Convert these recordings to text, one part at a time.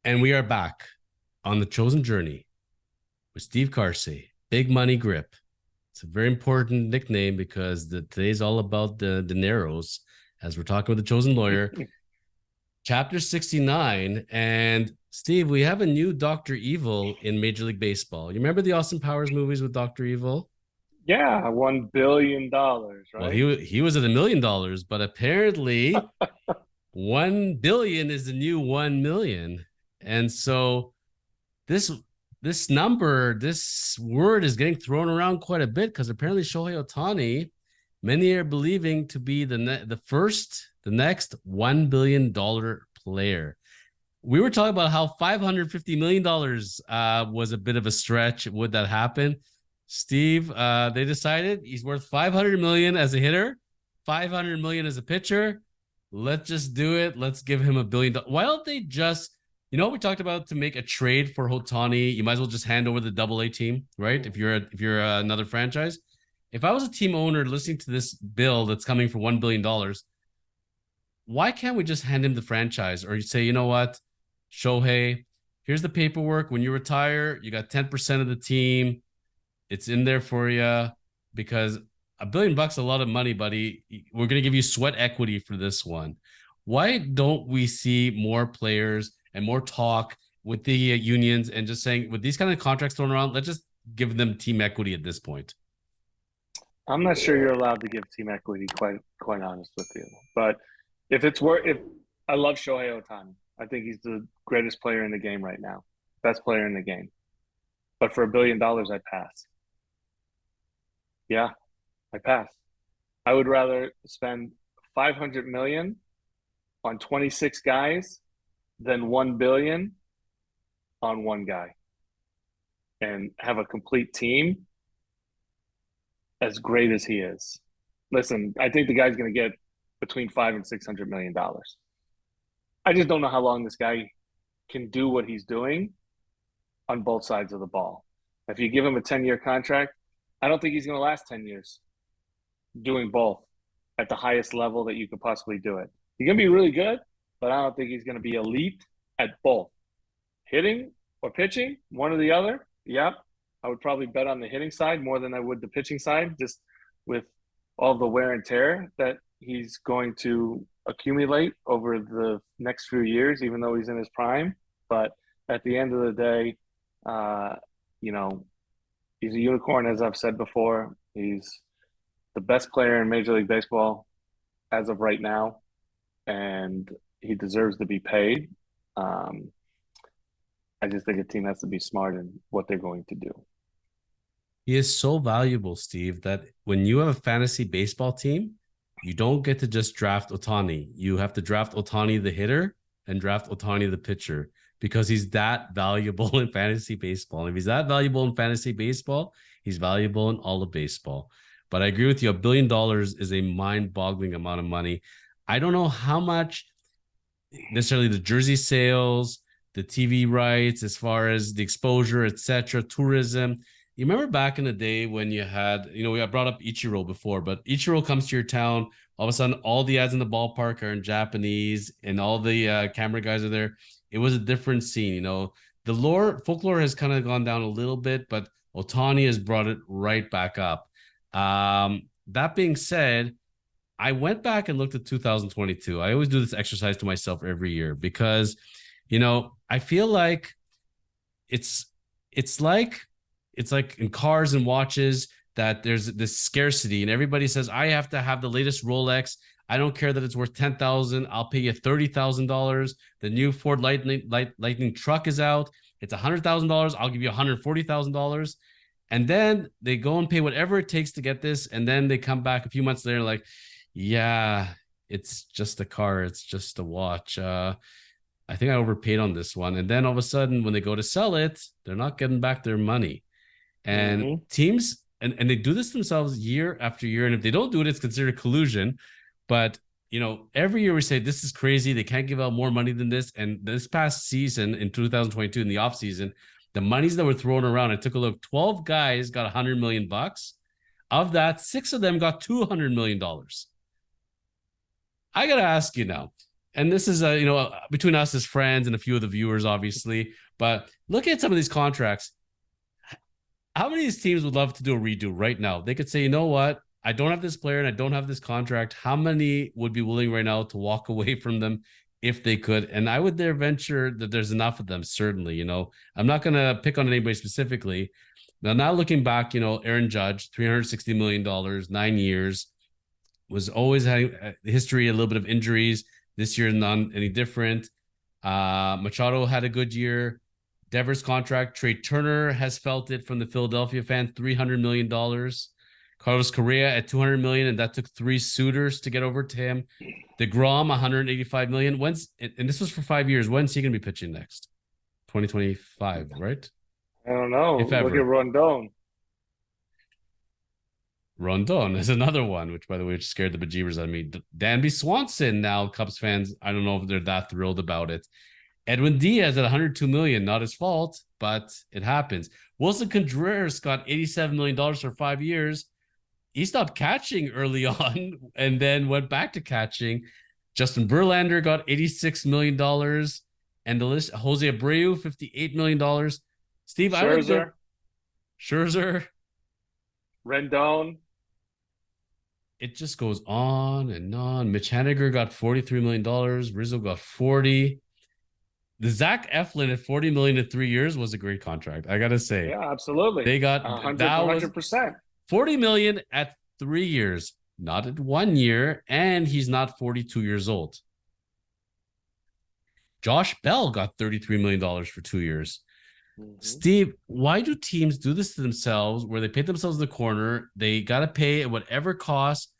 And we are back on the chosen journey with Steve Carsey, Big Money Grip. It's a very important nickname because today's all about the dineros, as we're talking with the chosen lawyer. Chapter 69. And Steve, we have a new Dr. Evil in Major League Baseball. You remember the Austin Powers movies with Dr. Evil? Yeah, $1 billion, Well, right? he was at $1 million, but apparently 1 billion is the new 1 million. And so this this number, this word is getting thrown around quite a bit because apparently Shohei Ohtani, many are believing to be the next $1 billion player. We were talking about how $550 million was a bit of a stretch. Would that happen? Steve, they decided he's worth 500 million as a hitter, 500 million as a pitcher. Let's just do it. Let's give him $1 billion. Why don't they just, we talked about to make a trade for Ohtani, you might as well just hand over the AA team, right? If you're another franchise. If I was a team owner listening to this bill that's coming for $1 billion, why can't we just hand him the franchise? Or you say, you know what, Shohei, here's the paperwork. When you retire, you got 10% of the team. It's in there for you, because $1 billion is a lot of money, buddy. We're going to give you sweat equity for this one. Why don't we see more players and more talk with the unions and just saying, with these kind of contracts thrown around, let's just give them team equity at this point? I'm not sure you're allowed to give team equity, quite honest with you. But if I love Shohei Ohtani. I think he's the greatest player in the game right now. Best player in the game. But for $1 billion, I pass. Yeah, I pass. I would rather spend 500 million on 26 guys than 1 billion on one guy and have a complete team as great as he is. Listen, I think the guy's going to get between $500 and $600 million. I just don't know how long this guy can do what he's doing on both sides of the ball. If you give him a 10-year contract, I don't think he's going to last 10 years doing both at the highest level that you could possibly do it. He's going to be really good, but I don't think he's going to be elite at both. Hitting or pitching, one or the other. Yep. I would probably bet on the hitting side more than I would the pitching side, just with all the wear and tear that he's going to accumulate over the next few years, even though he's in his prime. But at the end of the day, you know, he's a unicorn, as I've said before. He's the best player in Major League Baseball as of right now, and he deserves to be paid. I just think a team has to be smart in what they're going to do. He is so valuable, Steve, that when you have a fantasy baseball team, you don't get to just draft Ohtani. You have to draft Ohtani the hitter and draft Ohtani the pitcher, because he's that valuable in fantasy baseball. And if he's that valuable in fantasy baseball, he's valuable in all of baseball. But I agree with you. $1 billion is a mind-boggling amount of money. I don't know how much necessarily the jersey sales, the TV rights, as far as the exposure, etc., tourism. You remember back in the day when you had, we got brought up Ichiro before, but Ichiro comes to your town. All of a sudden, all the ads in the ballpark are in Japanese, and all the camera guys are there. It was a different scene. The folklore has kind of gone down a little bit, but Ohtani has brought it right back up. That being said, I went back and looked at 2022. I always do this exercise to myself every year because, I feel like it's like in cars and watches that there's this scarcity and everybody says, I have to have the latest Rolex. I don't care that it's worth $10,000. I'll pay you $30,000. The new Ford Lightning truck is out. It's $100,000. I'll give you $140,000. And then they go and pay whatever it takes to get this. And then they come back a few months later like, yeah, it's just a car. It's just a watch. I think I overpaid on this one. And then all of a sudden, when they go to sell it, they're not getting back their money. And teams, and they do this themselves year after year. And if they don't do it, it's considered collusion. But, every year we say, this is crazy. They can't give out more money than this. And this past season in 2022, in the offseason, the monies that were thrown around, I took a look, 12 guys got $100 million. Of that, 6 of them got $200 million. I got to ask you now, and this is between us as friends and a few of the viewers, obviously. But look at some of these contracts. How many of these teams would love to do a redo right now? They could say, you know what? I don't have this player and I don't have this contract. How many would be willing right now to walk away from them if they could? And I would there venture that there's enough of them, certainly. I'm not going to pick on anybody specifically. Now looking back, Aaron Judge, $360 million, 9 years, was always having a history, a little bit of injuries. This year, not any different. Machado had a good year. Devers contract. Trey Turner has felt it from the Philadelphia fan. $300 million. Carlos Correa at $200 million, and that took three suitors to get over to him. DeGrom, $185 million. And this was for 5 years. When's he going to be pitching next? 2025, right? I don't know. If ever. Look at Rondon. Rondon is another one, which, by the way, which scared the bejeebers out of me. Danby Swanson, now Cubs fans, I don't know if they're that thrilled about it. Edwin Diaz at $102 million, not his fault, but it happens. Wilson Contreras got $87 million for 5 years. He stopped catching early on and then went back to catching. Justin Verlander got $86 million. And the list, Jose Abreu, $58 million. Steve, Scherzer. Rendon. It just goes on and on. Mitch Haniger got $43 million. Rizzo got 40. The Zach Eflin at $40 million in 3 years was a great contract. I gotta say, yeah, absolutely. They got 100%. $40 million at 3 years, not at 1 year, and he's not 42 years old. Josh Bell got $33 million for 2 years. Mm-hmm. Steve, why do teams do this to themselves where they paint themselves in the corner? They got to pay at whatever cost.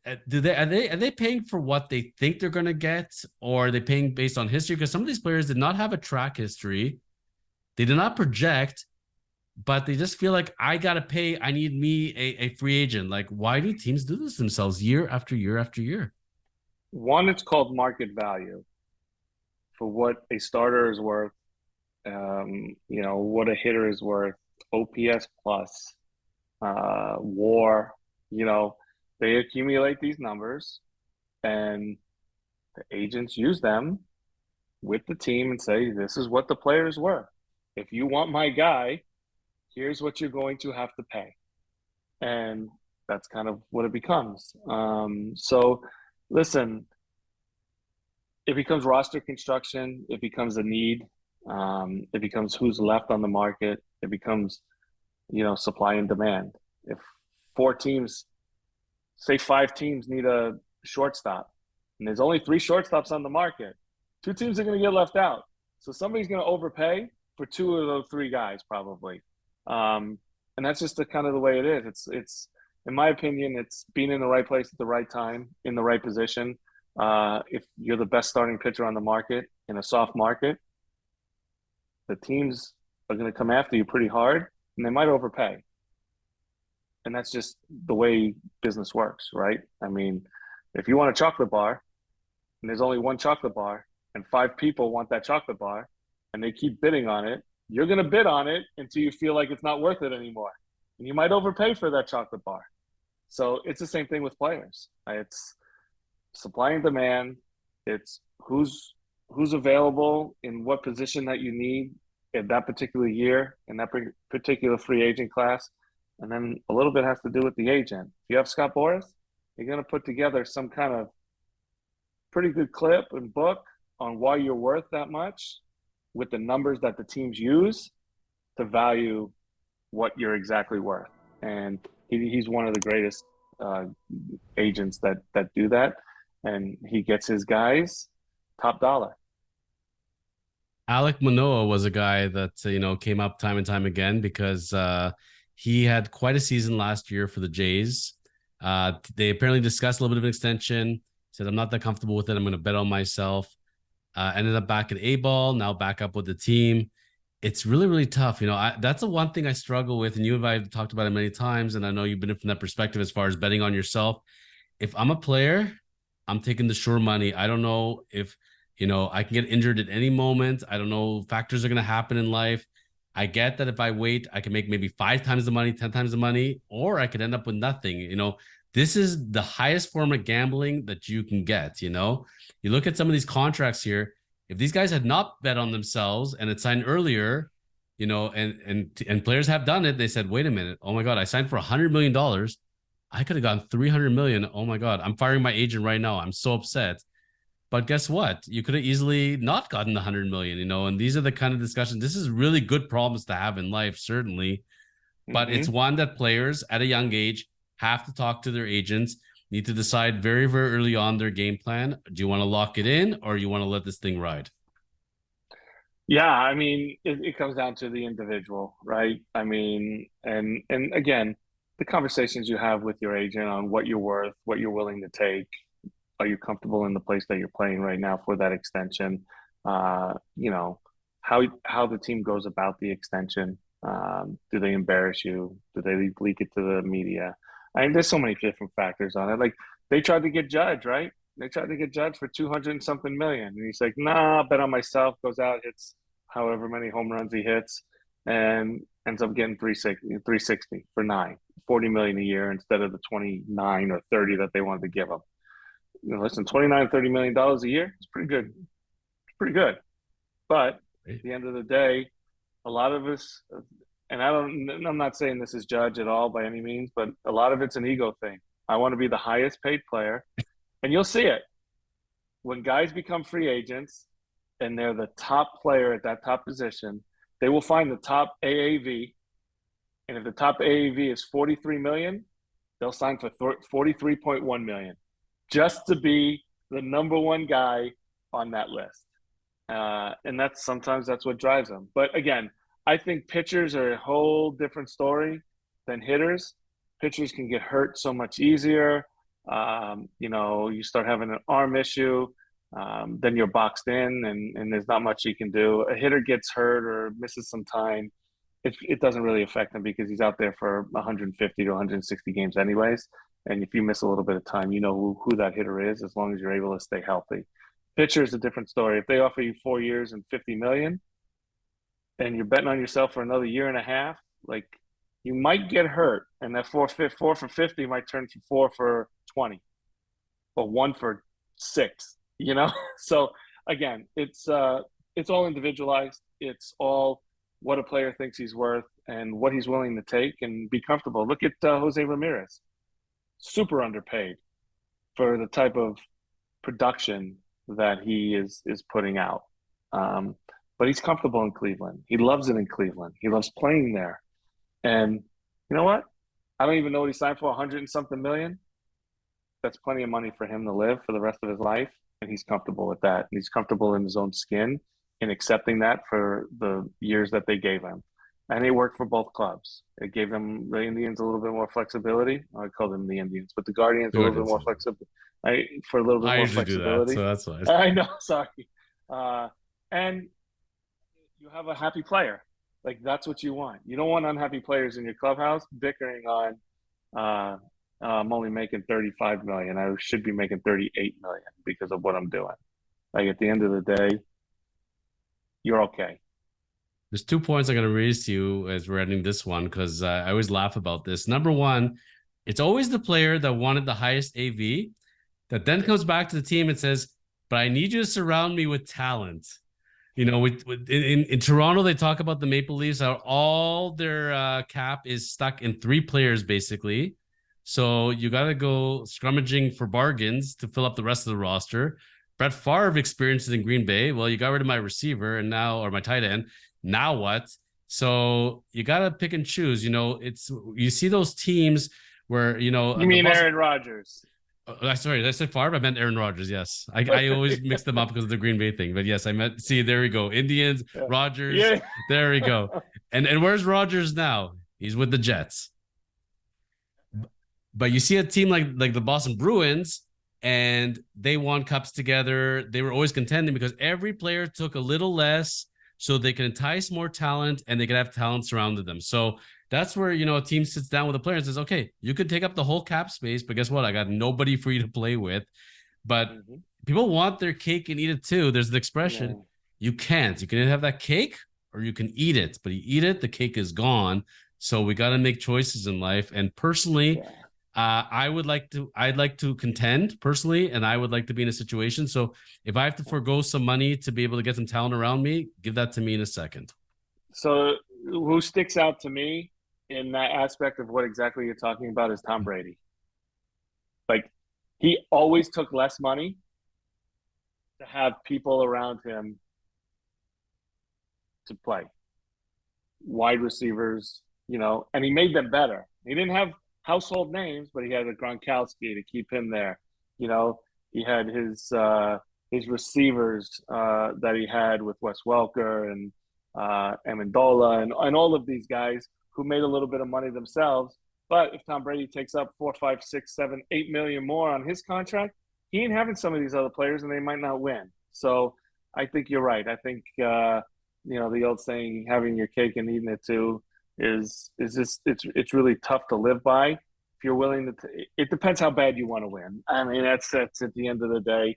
Are they paying for what they think they're going to get, or are they paying based on history? Because some of these players did not have a track history. They did not project, but they just feel like I got to pay. I need a free agent. Like, why do teams do this themselves year after year after year? One, it's called market value for what a starter is worth. What a hitter is worth, OPS plus, WAR. They accumulate these numbers, and the agents use them with the team and say, this is what the player is worth. If you want my guy, here's what you're going to have to pay. And that's kind of what it becomes. So listen, it becomes roster construction. It becomes a need. It becomes who's left on the market. It becomes, supply and demand. If 5 teams need a shortstop, and there's only 3 shortstops on the market, 2 teams are going to get left out. So somebody's going to overpay for 2 of those 3 guys, probably. And that's just kind of the way it is. It's in my opinion, it's being in the right place at the right time, in the right position. If you're the best starting pitcher on the market in a soft market, the teams are going to come after you pretty hard, and they might overpay. And that's just the way business works, right? I mean, if you want a chocolate bar and there's only one chocolate bar and 5 people want that chocolate bar and they keep bidding on it, you're going to bid on it until you feel like it's not worth it anymore. And you might overpay for that chocolate bar. So it's the same thing with players. It's supply and demand. It's who's available in what position that you need in that particular year, in that particular free agent class. And then a little bit has to do with the agent. If you have Scott Boras, you're going to put together some kind of pretty good clip and book on why you're worth that much with the numbers that the teams use to value what you're exactly worth. And he's one of the greatest agents that do that. And he gets his guys top dollar. Alek Manoah was a guy that, came up time and time again because he had quite a season last year for the Jays. They apparently discussed a little bit of an extension. He said, I'm not that comfortable with it. I'm going to bet on myself. Ended up back at A-ball, now back up with the team. It's really, really tough. That's the one thing I struggle with. And you and I have talked about it many times. And I know you've been from that perspective as far as betting on yourself. If I'm a player, I'm taking the sure money. I don't know if, I can get injured at any moment. I don't know. Factors are going to happen in life. I get that if I wait, I can make maybe 5 times the money, 10 times the money, or I could end up with nothing. This is the highest form of gambling that you can get. You look at some of these contracts here. If these guys had not bet on themselves and had signed earlier, and players have done it, they said, wait a minute, oh my God, I signed for $100 million. I could have gotten 300 million. Oh my God, I'm firing my agent right now. I'm so upset. But guess what? You could have easily not gotten the 100 million, and these are the kind of discussions. This is really good problems to have in life, certainly. But it's Mm-hmm. one that players at a young age have to talk to their agents, need to decide very, very early on their game plan. Do you want to lock it in or you want to let this thing ride? Yeah, I mean, it comes down to the individual, right? I mean, and again, the conversations you have with your agent on what you're worth, what you're willing to take. Are you comfortable in the place that you're playing right now for that extension? You know, how the team goes about the extension. Do they embarrass you? Do they leak it to the media? I mean, there's so many different factors on it. Like they tried to get Judge, right? They tried to get Judge for 200 and something million. And he's like, nah, bet on myself, goes out, hits however many home runs he hits, and ends up getting 360 for 40 million a year instead of the 29 or 30 that they wanted to give him. Listen, 29, $30 million a year, it's pretty good. It's pretty good. But at the end of the day, a lot of us, and I'm not saying this is Judge at all by any means, but a lot of it's an ego thing. I want to be the highest paid player. And you'll see it when guys become free agents and they're the top player at that top position, they will find the top AAV. And if the top AAV is 43 million, they'll sign for 43.1 million just to be the number one guy on that list. And that's what drives them. But again, I think pitchers are a whole different story than hitters. Pitchers can get hurt so much easier. You start having an arm issue, then you're boxed in, and there's not much you can do. A hitter gets hurt or misses some time, it doesn't really affect him because he's out there for 150 to 160 games anyways. And if you miss a little bit of time, you know who that hitter is as long as you're able to stay healthy. Pitcher is a different story. If they offer you 4 years and 50 million and you're betting on yourself for another year and a half, like you might get hurt. And that four for 50 might turn to 4 for 20 or 1 for 6, So again, it's all individualized. It's all what a player thinks he's worth and what he's willing to take and be comfortable. Look at Jose Ramirez, super underpaid for the type of production that he is putting out. But he's comfortable in Cleveland. He loves it in Cleveland. He loves playing there. And you know what? I don't even know what he signed for, 100 and something million. That's plenty of money for him to live for the rest of his life. And he's comfortable with that. He's comfortable in his own skin in accepting that for the years that they gave him. And it worked for both clubs. It gave them the Indians a little bit more flexibility. I call them the Indians, but the Guardians a little bit more flexibility. For a little bit I more usually do that, flexibility. so that's fine. I know, sorry. And you have a happy player. Like that's what you want. You don't want unhappy players in your clubhouse bickering on. I'm only making 35 million. I should be making 38 million because of what I'm doing. Like at the end of the day, you're okay. There's 2 points I'm going to raise to you as we're ending this one because I always laugh about this. Number one, it's always the player that wanted the highest AV that then comes back to the team and says, but I need you to surround me with talent. In Toronto, they talk about the Maple Leafs, how all their cap is stuck in 3 players, basically. So you got to go scrummaging for bargains to fill up the rest of the roster. Brett Favre experiences in Green Bay. Well, you got rid of my receiver and or my tight end. Now what? So you got to pick and choose. You see those teams where, You mean Aaron Rodgers? Sorry, did I say Favre? I meant Aaron Rodgers. Yes, I always mix them up because of the Green Bay thing. But yes, I meant. See, there we go. Indians, Yeah. Rodgers. Yeah. There we go. And where's Rodgers now? He's with the Jets. But you see a team like the Boston Bruins, and they won cups together. They were always contending because every player took a little less, so they can entice more talent and they can have talent surrounded them. So that's where, a team sits down with a player and says, okay, you could take up the whole cap space, but guess what? I got nobody for you to play with. But people want their cake and eat it too. There's the expression, you can't. You can either have that cake or you can eat it. But you eat it, the cake is gone. So we got to make choices in life. And personally, I'd like to contend personally, and I would like to be in a situation. So if I have to forego some money to be able to get some talent around me, give that to me in a second. So who sticks out to me in that aspect of what exactly you're talking about is Tom Brady. Like he always took less money to have people around him to play. Wide receivers, and he made them better. He didn't have household names, but he had a Gronkowski to keep him there. You know, he had his receivers that he had with Wes Welker and Amendola and all of these guys who made a little bit of money themselves. But if Tom Brady takes up 4, 5, 6, 7, 8 million more on his contract, he ain't having some of these other players, and they might not win. So I think you're right. I think the old saying, having your cake and eating it too, is just it's really tough to live by. If you're willing to, it depends how bad you want to win. I mean, that's at the end of the day.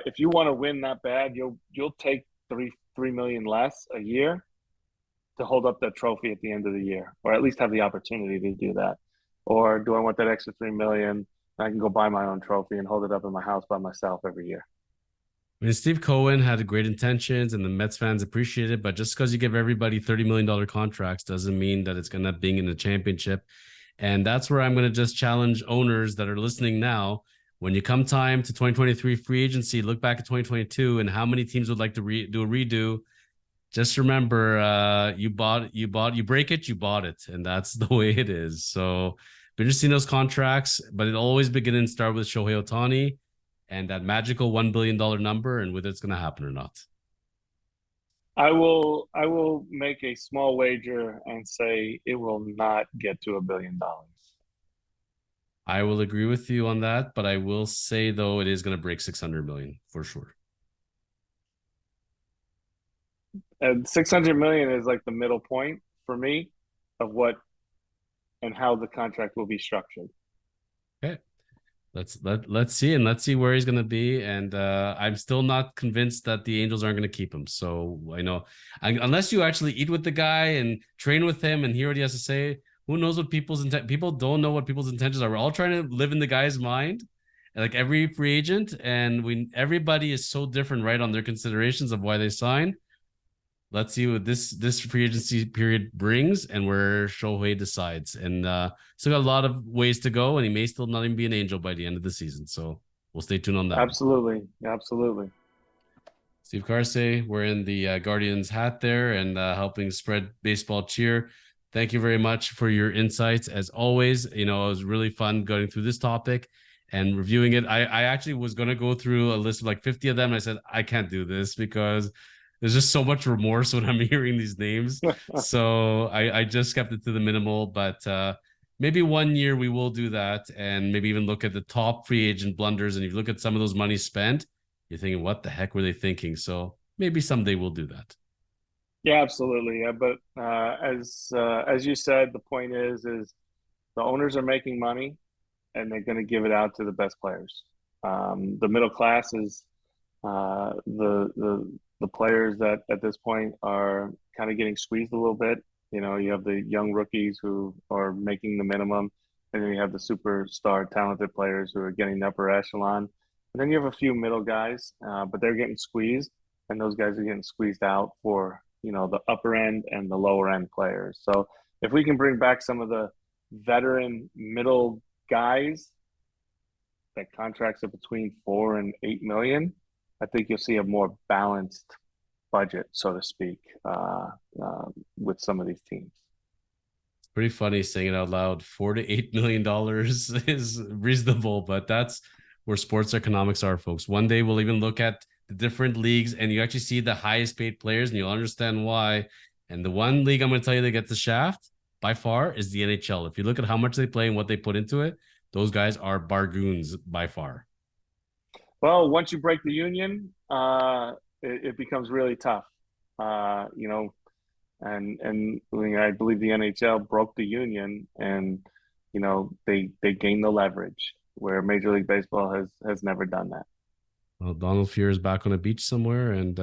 If you want to win that bad, you'll take three million less a year to hold up that trophy at the end of the year, or at least have the opportunity to do that. Or do I want that extra 3 million? I can go buy my own trophy and hold it up in my house by myself every year. I mean, Steve Cohen had great intentions and the Mets fans appreciate it, but just because you give everybody $30 million contracts doesn't mean that it's going to be in the championship. And that's where I'm going to just challenge owners that are listening now. When you come time to 2023 free agency, look back at 2022 and how many teams would like to do a redo. Just remember, you break it, you bought it. And that's the way it is. So, been interesting those contracts, but it always begin and start with Shohei Ohtani and that magical $1 billion number, and whether it's going to happen or not. I will make a small wager and say it will not get to $1 billion. I will agree with you on that, but I will say though it is going to break 600 million for sure. And 600 million is like the middle point for me of what and how the contract will be structured. Okay. Let's see, and let's see where he's going to be. And I'm still not convinced that the Angels aren't going to keep him. So I know, unless you actually eat with the guy and train with him and hear what he has to say, who knows what people's intent? People don't know what people's intentions are. We're all trying to live in the guy's mind, like every free agent, and everybody is so different, right, on their considerations of why they sign. Let's see what this free agency period brings and where Shohei decides. And still got a lot of ways to go, and he may still not even be an Angel by the end of the season. So we'll stay tuned on that one. Absolutely, absolutely. Steve Carsey, wearing the Guardians hat there and helping spread baseball cheer. Thank you very much for your insights. As always, it was really fun going through this topic and reviewing it. I actually was going to go through a list of like 50 of them. And I said, I can't do this because there's just so much remorse when I'm hearing these names. So I just kept it to the minimal, but maybe one year we will do that and maybe even look at the top free agent blunders. And if you look at some of those money spent, you're thinking, what the heck were they thinking? So maybe someday we'll do that. Yeah, absolutely. Yeah, but as you said, the point is the owners are making money and they're going to give it out to the best players. The middle class is the players that at this point are kind of getting squeezed a little bit. You have the young rookies who are making the minimum, and then you have the superstar talented players who are getting the upper echelon. And then you have a few middle guys, but they're getting squeezed, and those guys are getting squeezed out for the upper end and the lower end players. So if we can bring back some of the veteran middle guys that contracts are between 4 and 8 million, I think you'll see a more balanced budget, so to speak, with some of these teams. It's pretty funny saying it out loud. $4 to $8 million is reasonable, but that's where sports economics are, folks. One day we'll even look at the different leagues and you actually see the highest paid players and you'll understand why. And the one league I'm going to tell you that gets the shaft by far is the NHL. If you look at how much they play and what they put into it, those guys are bargoons by far. Well, once you break the union, it becomes really tough. And I believe the NHL broke the union, and they gained the leverage where Major League Baseball has never done that. Well, Donald Fear is back on a beach somewhere and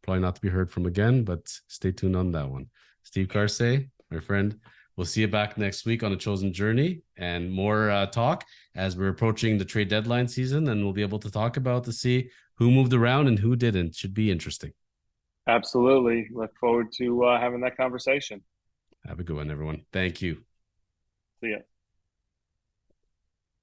probably not to be heard from again, but stay tuned on that one. Steve Carsey, my friend, We'll see you back next week on a chosen journey and more talk as we're approaching the trade deadline season, and we'll be able to talk about to see who moved around and who didn't. Should be interesting. Absolutely. Look forward to having that conversation. Have a good one, everyone. Thank you. See ya.